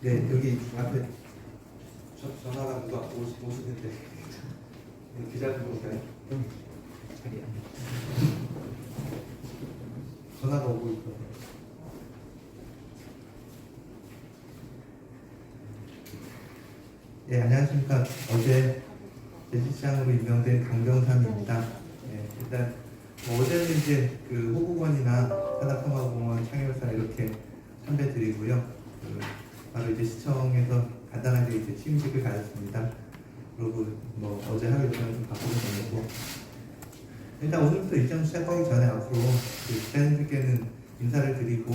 네, 여기 앞에 전화가 누가 오시는데 기자분 볼까요? 전화가 오고 있거든요. 네, 안녕하십니까. 어제 제주시장으로 임명된 강병삼입니다. 네, 일단 어제는 이제 그 호국원이나 산업통합공원, 창의월사 이렇게 선배 드리고요. 바로 이제 시청에서 간단하게 이제 취임식을 가졌습니다. 그리고 뭐 어제 하루 일정을 좀 바꾸고 보내고 일단 오늘부터 일정 시작하기 전에 앞으로 그 기자님들께는 인사를 드리고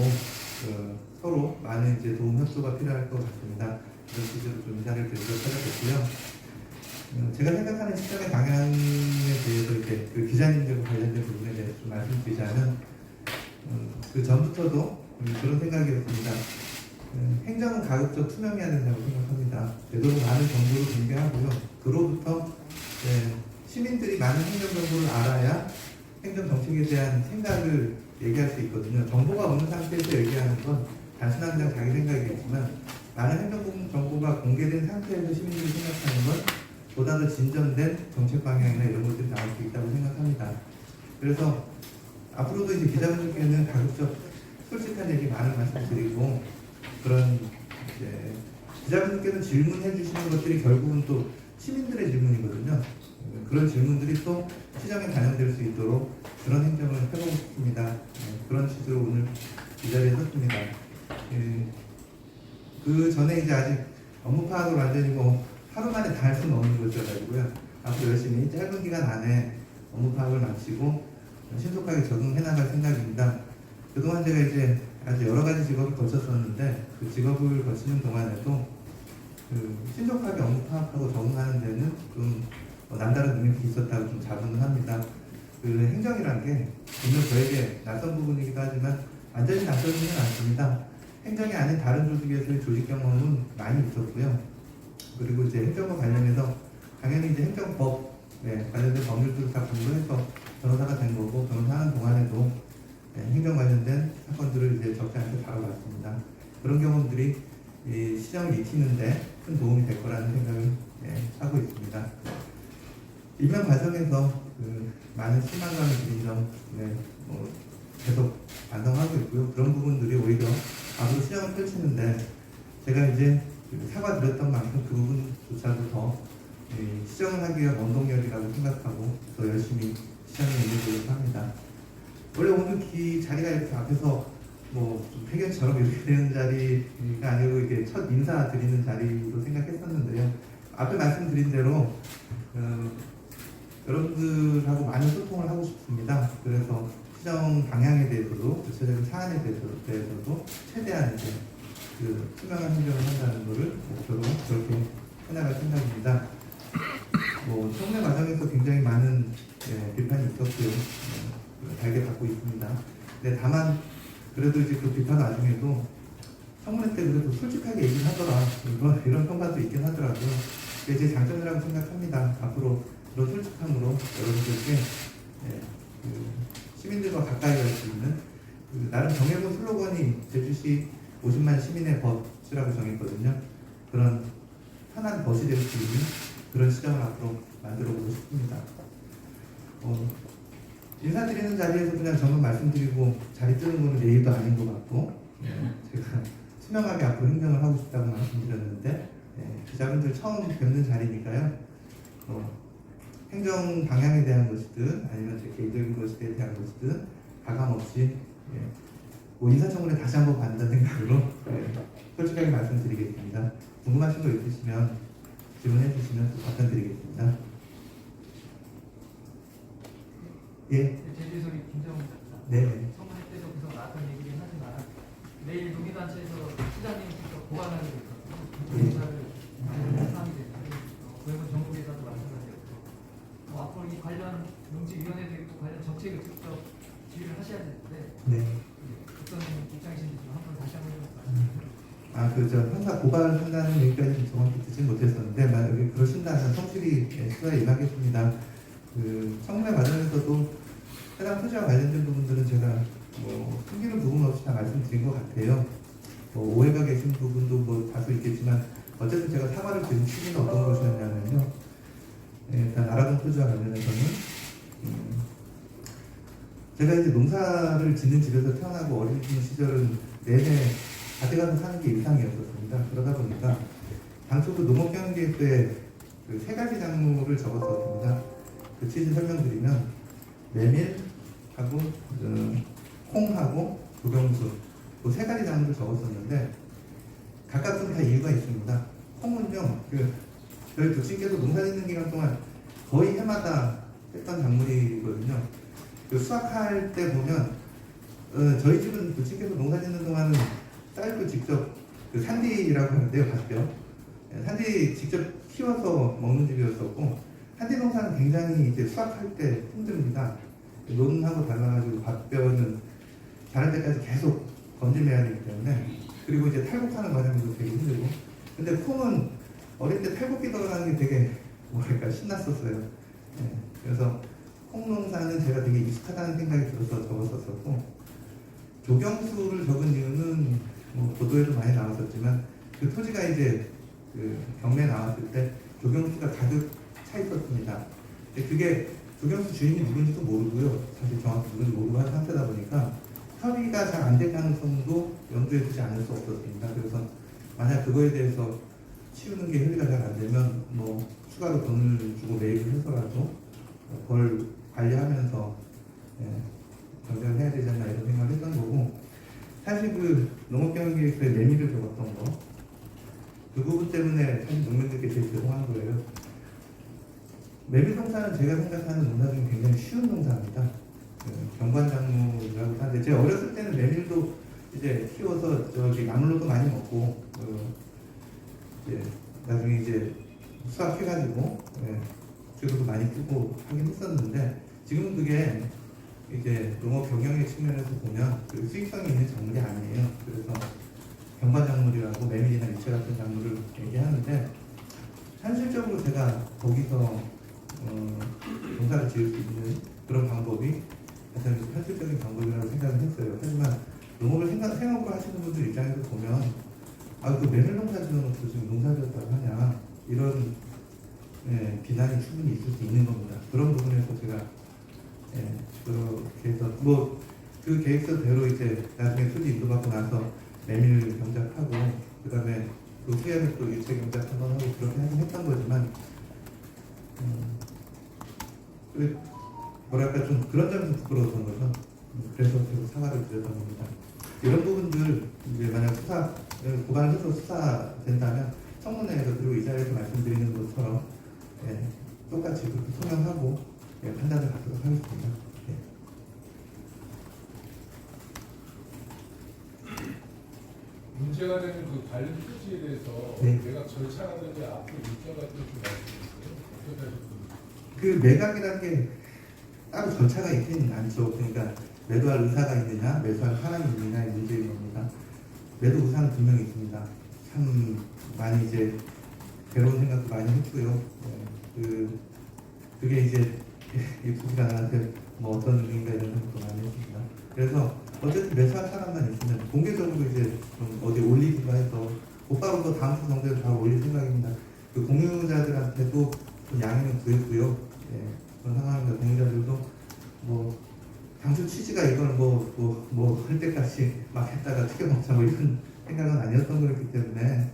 서로 많은 이제 도움 협조가 필요할 것 같습니다. 그런 취지로 좀 인사를 드리도록 찾아뵙고요. 제가 생각하는 시장의 방향에 대해서 이렇게 그 기자님들과 관련된 부분에 대해서 좀 말씀드리자면 그 전부터도 그런 생각이었습니다. 행정은 가급적 투명해야 된다고 생각합니다. 되도록 많은 정보를 공개하고요. 그로부터 시민들이 많은 행정 정보를 알아야 행정 정책에 대한 생각을 얘기할 수 있거든요. 정보가 없는 상태에서 얘기하는 건 단순한 그냥 자기 생각이겠지만 많은 행정 정보가 공개된 상태에서 시민들이 생각하는 건 보다 더 진전된 정책 방향이나 이런 것들이 나올 수 있다고 생각합니다. 그래서 앞으로도 이제 기자분들께는 가급적 솔직한 얘기 많은 말씀드리고 그런 이제 기자분들께서 질문해 주시는 것들이 결국은 또 시민들의 질문이거든요. 그런 질문들이 또 시정에 반영될 수 있도록 그런 행정을 해보고 싶습니다. 그런 취지로 오늘 이 자리에 섰습니다. 그 전에 이제 아직 업무 파악을 완전히 뭐 하루 만에 다 할 수는 없는 것이어가지고요. 앞으로 열심히 짧은 기간 안에 업무 파악을 마치고 신속하게 적응해 나갈 생각입니다. 그동안 제가 이제 아주 여러 가지 직업을 거쳤었는데 그 직업을 거치는 동안에도 신속하게 업무 파악하고 적응하는 데는 좀 남다른 능력이 있었다고 좀 자부는 합니다. 그 행정이란 게 분명 저에게 낯선 부분이기도 하지만 완전히 낯설지는 않습니다. 행정이 아닌 다른 조직에서의 조직 경험은 많이 있었고요. 그리고 이제 행정과 관련해서 당연히 이제 행정법 관련된 법률들을 다 공부해서 변호사가 된 거고 변호사하는 동안에도 행정 관련된 사건들을 이제 적지 않게 다뤄봤습니다. 그런 경험들이 이 시정을 익히는데 큰 도움이 될 거라는 생각을 하고 있습니다. 임명 과정에서 많은 실망감을 드린 점 계속 반성하고 있고요. 그런 부분들이 오히려 앞으로 시정을 펼치는데 제가 이제 사과드렸던 만큼 그 부분조차도 더 시정을 하기 위한 원동력이라고 생각하고 더 열심히 시정에 임해보려고 합니다. 원래 오늘 이 자리가 이렇게 앞에서 뭐좀 폐견처럼 이렇게 되는 자리가 아니고 이게 첫 인사 드리는 자리로 생각했었는데요. 앞에 말씀드린 대로 여러분들하고 많은 소통을 하고 싶습니다. 그래서 시정 방향에 대해서도 구체적인 사안에 대해서도 최대한 이제 그 투명한 행정을 한다는 것을 목표로 그렇게 해나갈 생각입니다. 뭐 청문회 과정에서 굉장히 많은 비판이 있었고요. 달게 받고 있습니다. 근데 다만 그래도 이제 그 비판 와중에도 청문회 때 그래도 솔직하게 얘기를 하더라 이런 평가도 있긴 하더라고요. 그게 제 장점이라고 생각합니다. 앞으로 그런 솔직함으로 여러분들께 시민들과 가까이 갈 수 있는 나름 정해본 슬로건이 제주시 50만 시민의 벗이라고 정했거든요. 그런 편한 벗이 될 수 있는 그런 시장을 앞으로 만들어보고 싶습니다. 인사드리는 자리에서 그냥 저만 말씀드리고 자리 뜨는 거는 예의도 아닌 것 같고 제가 투명하게 앞으로 행정을 하고 싶다고 말씀드렸는데 기자분들 처음 뵙는 자리니까요. 행정 방향에 대한 것이든 아니면 제 개인적인 것에 대한 것이든 가감없이 뭐 인사청문회 다시 한번 받는다는 생각으로 솔직하게 말씀드리겠습니다. 궁금하신 거 있으시면 질문해 주시면 또 답변 드리겠습니다. 예. 제주소리 김정훈입니다. 네. 청문회 때도 계속 나왔던 얘기긴 하지만 내일 농기단체에서 시장님 직접 보관하는 게 있거든요. 인사를 사람이 됐고 그리고 정부에서도 마찬가지였고 앞으로 이 관련 농지위원회도 있고 관련 정책을 직접 지휘를 하셔야 되는데 어떤 입장이신지 좀 한번 다시 한번 해볼까요? 형사 고발한다는 얘기까지 정확히 듣지 못했었는데 만약에 그러신다면 성실히 수사에 임하겠습니다. 청문회 과정에서도 해당 토지와 관련된 부분들은 제가 숨기는 부분 없이 다 말씀드린 것 같아요. 오해가 계신 부분도 다소 있긴 있지만 어쨌든 제가 사과를 드린 취지는 어떤 것이었냐면요. 일단 아라동 토지와 관련해서는 제가 이제 농사를 짓는 집에서 태어나고 어린 시절은 내내 밭에 가서 사는 게 일상이었었습니다. 그러다 보니까 당초 그 농업경영계획서에 그 세 가지 작물을 적었었습니다. 그 취지 설명드리면 메밀하고 콩하고 조경수 그 세 가지 작물을 적었었는데 각각 좀 다 이유가 있습니다. 콩은요, 저희 부친께서 농사 짓는 기간 동안 거의 해마다 했던 작물이거든요. 그 수확할 때 보면 저희 집은 부친께서 농사 짓는 동안은 쌀도 직접 그 산디라고 하는데요, 밭뼈. 산디 직접 키워서 먹는 집이었었고 산디 농사는 굉장히 이제 수확할 때 힘듭니다. 논하고 달라가지고 밭뼈는 자랄 때까지 계속 건질매야 되기 때문에 그리고 이제 탈곡하는 과정도 되게 힘들고 근데 콩은 어릴 때 탈곡기 들어가는 게 되게 뭐랄까 신났었어요. 그래서 콩 농사는 제가 되게 익숙하다는 생각이 들어서 적었었고 조경수를 적은 이유는 뭐 보도에도 많이 나왔었지만 그 토지가 이제 그 경매에 나왔을 때 조경수가 가득 차 있었습니다. 근데 그게 조경수 주인이 누군지도 모르고요. 사실 정확히 누군지 모르고 한 상태다 보니까 협의가 잘 안 될 가능성도 염두에 두지 않을 수 없었습니다. 그래서 만약 그거에 대해서 치우는 게 협의가 잘 안 되면 뭐 추가로 돈을 주고 매입을 해서라도 그걸 관리하면서 경쟁을 해야 되지 않나 이런 생각을 했던 거고 사실 그 농업경영계획서에 매미를 적었던 거 그 부분 때문에 사실 농민들께 제일 죄송한 거예요. 메밀 농사는 제가 생각하는 농사 중에 굉장히 쉬운 농사입니다. 경관작물이라고 하는데 제가 어렸을 때는 메밀도 이제 키워서 저기 나물로도 많이 먹고 이제 나중에 이제 수확해가지고 재료도 많이 뜨고 하긴 했었는데 지금은 그게 이제 농업 경영의 측면에서 보면 그 수익성이 있는 작물이 아니에요. 그래서 경관작물이라고 메밀이나 유채 같은 작물을 얘기하는데 현실적으로 제가 거기서 농사를 지을 수 있는 그런 방법이 가장 현실적인 방법이라고 생각을 했어요. 하지만 농업을 생업으로 하시는 분들 입장에서 보면 그 메밀 농사 지어놓고 지금 농사 지었다고 하냐 이런 비난이 충분히 있을 수 있는 겁니다. 그런 부분에서 제가 그렇게 해서 뭐 그 계획서대로 이제 나중에 토지 인도받고 나서 메밀 경작하고 그 다음에 그 후에는 또 유채 경작 한번 하고 그렇게 하긴 했던 거지만 뭐랄까 좀 그런 점에서 부끄러웠던 거죠. 그래서 계속 사과를 드렸던 겁니다. 이런 부분들 이제 만약 고발을 해서 수사된다면 청문회에서 그리고 이 자리에서 말씀드리는 것처럼 똑같이 그렇게 소명하고 판단을 갖도록 하겠습니다. 문제가 되는 그 관련 토지에 대해서 매각 절차라든지 앞으로 일정 같은 좀 말씀해주세요. 어떻게 하셨습니까? 그 매각이라는 게 따로 절차가 있지는 않죠. 그러니까 매도할 의사가 있느냐, 매수할 사람이 있느냐의 문제인 겁니다. 매도 의사는 분명히 있습니다. 참 많이 이제 괴로운 생각도 많이 했고요. 그게 이제 유튜브가 나한테 뭐 어떤 의미인가 이런 생각도 많이 했습니다. 그래서 어쨌든 매수할 사람만 있으면 공개적으로 이제 좀 어디 올리기도 해서 곧바로 또 다음 주 정도에 바로 올릴 생각입니다. 그 공유자들한테도 좀 양해는 구했고요. 그런 상황입니다. 공유자들도 뭐 당초 취지가 이걸 뭐 할 때까지 막 했다가 튀겨먹자 뭐 이런 생각은 아니었던 거였기 때문에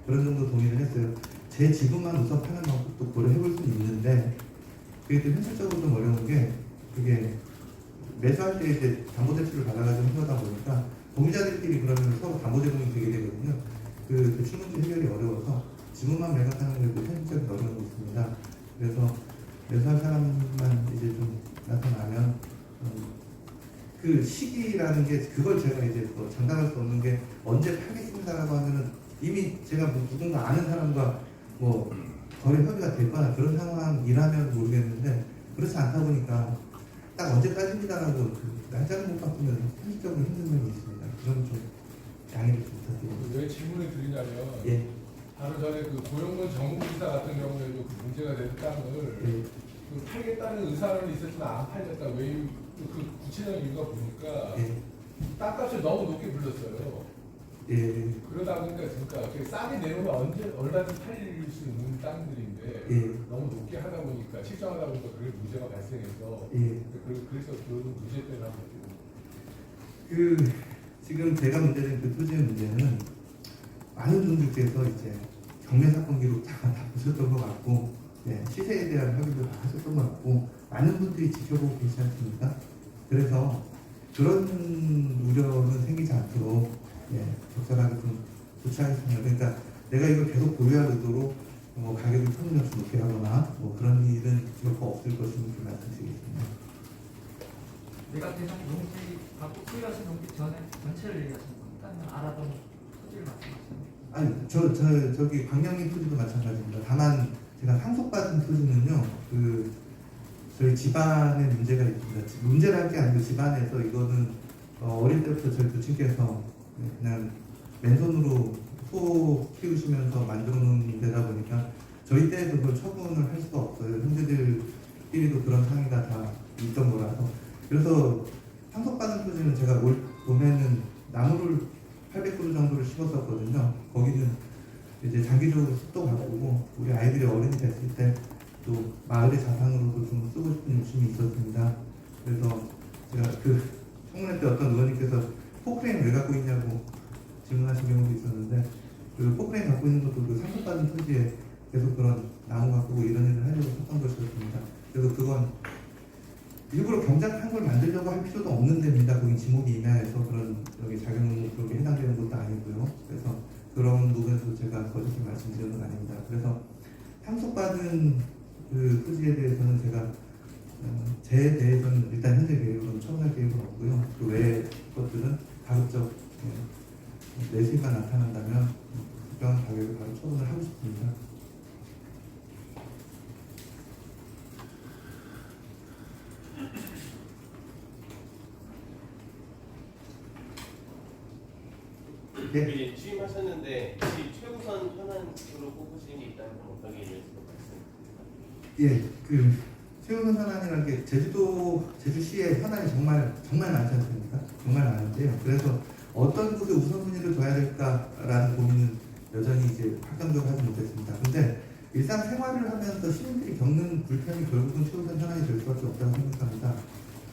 그런 정도 동의를 했어요. 제 지분만 우선 파는 방법도 고려해볼 수는 있는데 그게 좀 현실적으로 좀 어려운 게 그게 매수할 때 이제 담보대출을 받아가지고 하다 보니까 공유자들끼리 그러면 서로 담보 제공이 되게 되거든요. 그 대출문제 해결이 어려워서 지분만 매각하는 것도 현실적인 어려움이 있습니다. 그래서 매수할 사람만 이제 좀 나타나면 그 시기라는 게 그걸 제가 이제 또 장담할 수 없는 게 언제 팔겠습니다라고 하면은 이미 제가 뭐 누군가 아는 사람과 뭐 거래 협의가 됐거나 그런 상황이라면 모르겠는데 그렇지 않다 보니까 딱 언제까지입니다라고 날짜를 못 바꾸면 현실적으로 힘든 면이 있습니다. 그건 좀 양해를 좀 부탁드립니다. 왜 질문을 드리냐면 예. 바로 전에 그 고용군 정부기사 같은 경우에도 그 문제가 된 땅을 그 팔겠다는 의사는 있었지만 안 팔렸다. 왜 그 구체적인 이유가 보니까 땅값을 너무 높게 불렀어요. 예, 그러다 보니까 이렇게 싸게 내놓으면 언제 얼마든지 팔릴 수 있는 땅들인데 예. 너무 높게 하다 보니까 실정하다 보니까 그게 문제가 발생해서 예. 그래서 그런 문제 때문에 한 거죠. 그 지금 제가 문제된 그 토지의 문제는 많은 분들께서 이제 경매 사건 기록 다 보셨던 것 같고, 예, 시세에 대한 확인도 다 하셨던 것 같고, 많은 분들이 지켜보고 계시지 않습니까? 그래서 그런 우려는 생기지 않도록 예, 적절하게 좀 조치하겠습니다. 그러니까 내가 이걸 계속 보유할 의도로 뭐 가격을 터무니없이 높게 하거나 뭐 그런 일은 결코 없을 것임을 좀 말씀드리겠습니다. 내가 대상 농지 갖고 수익하신 농지 전체를 얘기하시는 겁니까? 아니면 알아본 토지를 말씀하시는 겁니까? 아니 저기 광명리 토지도 마찬가지입니다. 다만 제가 상속받은 토지는요, 그 저희 집안에 문제가 있습니다. 문제랄 게 아니고 집안에서 이거는 어릴 때부터 저희 부친께서 그냥 맨손으로 소 키우시면서 만들어 놓은 문제다 보니까 저희 때에도 그걸 처분을 할 수가 없어요. 형제들끼리도 그런 상의가 다 있던 거라서. 그래서 상속받은 토지는 제가 올 봄에는 나무를 800그루 정도를 심었었거든요. 거기는 이제 장기적으로 숲도 가꾸고 우리 아이들이 어른이 됐을 때 또 마을의 자산으로도 좀 쓰고 싶은 욕심이 있었습니다. 그래서 제가 그 청문회 때 어떤 의원님께서 포크레인 왜 갖고 있냐고 질문하신 경우도 있었는데, 그 포크레인 갖고 있는 것도 그 상속받은 토지에 계속 그런 나무 가꾸고 이런 일을 하려고 했던 것이었습니다. 그래서 그건 일부러 경작한 걸 만들려고 할 필요도 없는 데입니다. 거기 지목이 임야에서 그런 여기 자격농목 그런 게 해당되는 것도 아니고요. 그래서 그런 부분에서 제가 거짓말 말씀드리는 건 아닙니다. 그래서 상속받은 그 토지에 대해서는 제가 제 대해서는 일단 현재 계획으로는 처분할 계획은 없고요. 그 외의 것들은 가급적 내수가 나타난다면 특정한 가격을 바로 처분을 하고 싶습니다. 네. 취임하셨는데 혹시 최우선 현안으로 꼽으신 게 있다면 어떤 게 있는지 말씀드립니다. 예, 그 최우선 현안이라는 게 제주시의 현안이 정말 많지 않습니까? 정말 많은데요. 그래서 어떤 곳에 우선순위를 둬야 될까라는 고민은 여전히 이제 확정적으로 하지 못했습니다. 근데 일상생활을 하면서 시민들이 겪는 불편이 결국은 최우선 현안이 될 수밖에 없다고 생각합니다.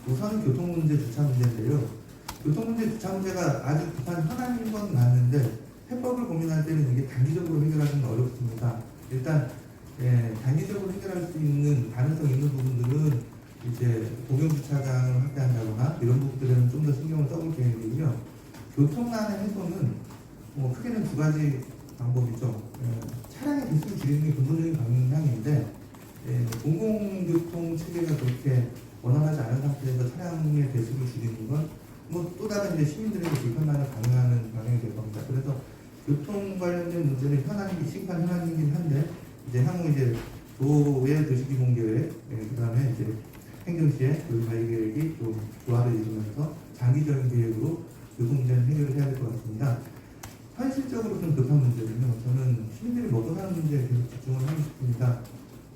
우선은 교통 문제, 주차 문제인데요. 교통 문제, 주차 문제가 아주 급한 현안인 건 맞는데 해법을 고민할 때는 이게 단기적으로 해결하기는 어렵습니다. 일단 단기적으로 해결할 수 있는 가능성 있는 부분들은 이제 공용 주차장을 확대한다거나 이런 부분들에는 좀 더 신경을 써볼 계획이고요. 교통난의 해소는 뭐 크게는 두 가지 방법이죠. 차량의 대수를 줄이는 게 근본적인 방향인데 공공교통 체계가 그렇게 원활하지 않은 상태에서 차량의 대수를 줄이는 건 뭐 또 다른 이제 시민들에게 불편함을 강요하는 방향이 될 겁니다. 그래서 교통 관련된 문제는 시급한 현안이긴 한데 이제 향후 이제 도의 도시기본계획, 그다음에 이제 행정시의 도시관리계획이 좀 조화를 이루면서 장기적인 계획으로 교통 문제는 해결을 해야 될 것 같습니다. 현실적으로 좀 급한 문제는요. 저는 시민들이 먹고 사는 문제에 계속 집중을 하고 싶습니다.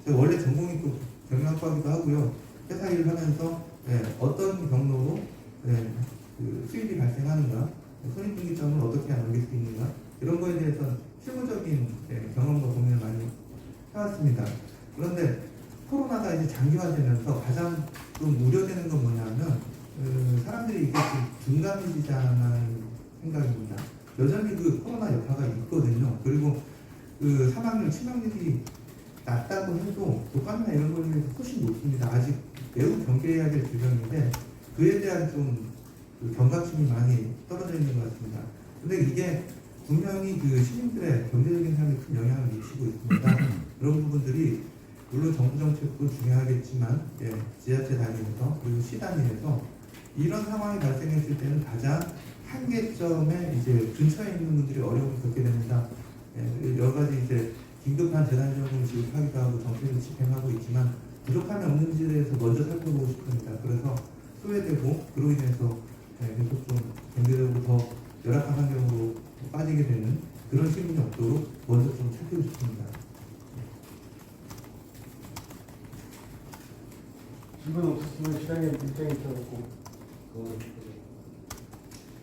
제가 원래 전공이 또 경영학과기도 하고요. 회사 일을 하면서 어떤 경로로 그 수입이 발생하는가, 손익분기점을 어떻게 남길 수 있는가 이런 거에 대해서 실무적인 경험과 고민을 많이 해왔습니다. 그런데 코로나가 이제 장기화되면서 가장 좀 우려되는 건 뭐냐면 사람들이 이게 둔감해지지 않는 생각입니다. 여전히 그 코로나 여파가 있거든요. 그리고 그 사망률, 치명률이 낮다고 해도 독감이나 이런 거에 비해서 훨씬 높습니다. 아직 매우 경계해야 될 질병인데 그에 대한 좀그 경각심이 많이 떨어져 있는 것 같습니다. 근데 이게 분명히 그 시민들의 경제적인 삶에 큰 영향을 미치고 있습니다. 그런 부분들이 물론 정부 정책도 중요하겠지만 지자체 단위에서 그리고 시 단위에서 이런 상황이 발생했을 때는 가장 한계점에 이제 근처에 있는 분들이 어려움을 겪게 됩니다. 여러 가지 이제 긴급한 재난지원금을 지급하기도 하고 정책을 집행하고 있지만 부족함이 없는지에 대해서 먼저 살펴보고 싶습니다. 그래서 소외되고 그로 인해서 계속 좀 경제적으로 더 열악한 환경으로 빠지게 되는 그런 시민이 없도록 먼저 좀 살피고 싶습니다. 질문 없었으면 시장님 입장이 있어갖고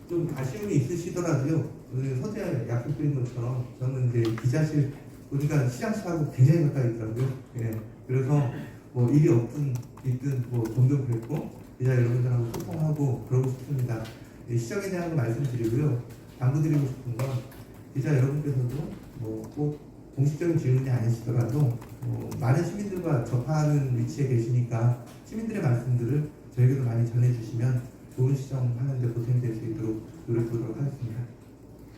좀 아쉬움이 있으시더라도요. 오늘 서재 약속드린 것처럼 저는 이제 기자실 우리가 시장실하고 굉장히 가까이 있더라고요. 예. 그래서 뭐 일이 없든 있든 뭐 종종 뵙고 기자 여러분들하고 소통하고 그러고 싶습니다. 예, 시정에 대한 거 말씀드리고요. 당부드리고 싶은 건 기자 여러분께서도 뭐 꼭 공식적인 질문이 아니시더라도 많은 시민들과 접하는 위치에 계시니까 시민들의 말씀들을 저에게도 많이 전해주시면 좋은 시정하는 데 보탬이 될 수 있도록 노력하도록 하겠습니다.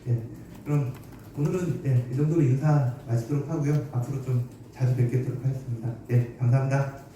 예, 그럼 오늘은 이 정도로 인사 마치도록 하고요. 앞으로 좀 자주 뵙도록 하겠습니다. 예, 감사합니다.